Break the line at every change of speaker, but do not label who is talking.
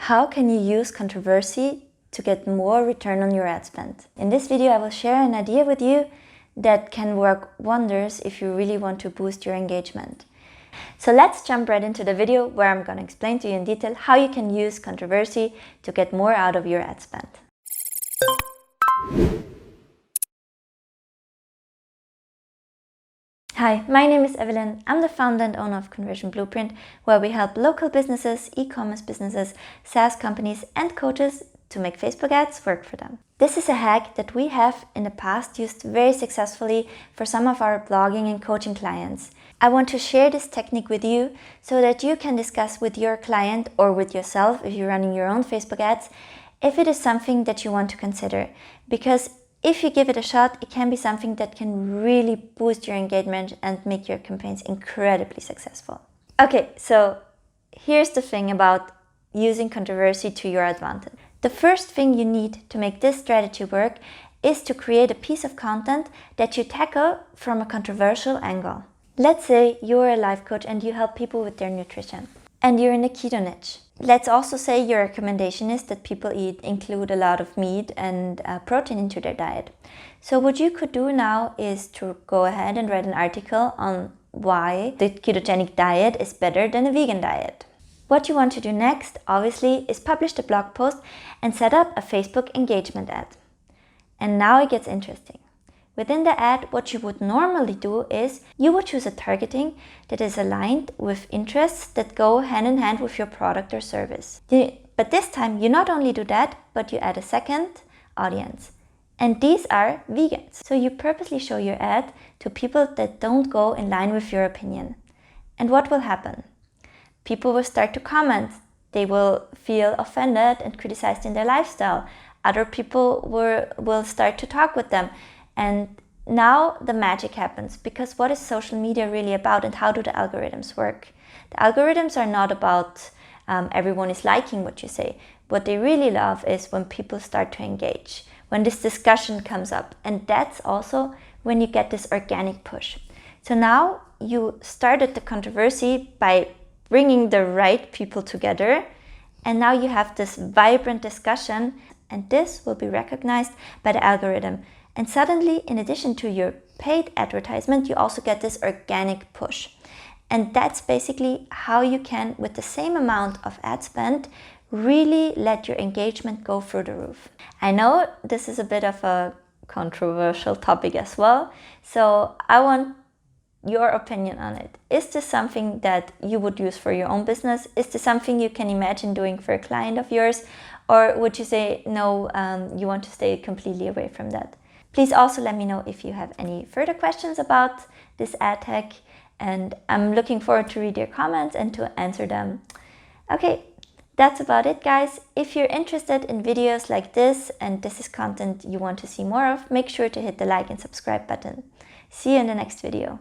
How can you use controversy to get more return on your ad spend? In this video, I will share an idea with you that can work wonders if you really want to boost your engagement. So let's jump right into the video where I'm going to explain to you in detail how you can use controversy to get more out of your ad spend. Hi, my name is Evelyn. I'm the founder and owner of Conversion Blueprint, where we help local businesses, e-commerce businesses, SaaS companies and coaches to make Facebook ads work for them. This is a hack that we have in the past used very successfully for some of our blogging and coaching clients. I want to share this technique with you so that you can discuss with your client or with yourself if you're running your own Facebook ads if it is something that you want to consider, because if you give it a shot, it can be something that can really boost your engagement and make your campaigns incredibly successful. Okay, so here's the thing about using controversy to your advantage. The first thing you need to make this strategy work is to create a piece of content that you tackle from a controversial angle. Let's say you're a life coach and you help people with their nutrition and you're in the keto niche. Let's also say your recommendation is that people include a lot of meat and protein into their diet. So what you could do now is to go ahead and write an article on why the ketogenic diet is better than a vegan diet. What you want to do next, obviously, is publish the blog post and set up a Facebook engagement ad. And now it gets interesting. Within the ad, what you would normally do is you would choose a targeting that is aligned with interests that go hand in hand with your product or service. But this time you not only do that, but you add a second audience. And these are vegans. So you purposely show your ad to people that don't go in line with your opinion. And what will happen? People will start to comment. They will feel offended and criticized in their lifestyle. Other people will start to talk with them. And now the magic happens, because what is social media really about and how do the algorithms work? The algorithms are not about everyone is liking what you say. What they really love is when people start to engage, when this discussion comes up. And that's also when you get this organic push. So now you started the controversy by bringing the right people together. And now you have this vibrant discussion, and this will be recognized by the algorithm. And suddenly, in addition to your paid advertisement, you also get this organic push. And that's basically how you can, with the same amount of ad spend, really let your engagement go through the roof. I know this is a bit of a controversial topic as well, so I want your opinion on it. Is this something that you would use for your own business? Is this something you can imagine doing for a client of yours? Or would you say, no, you want to stay completely away from that? Please also let me know if you have any further questions about this ad hack, and I'm looking forward to read your comments and to answer them. Okay, that's about it, guys. If you're interested in videos like this and this is content you want to see more of, make sure to hit the like and subscribe button. See you in the next video.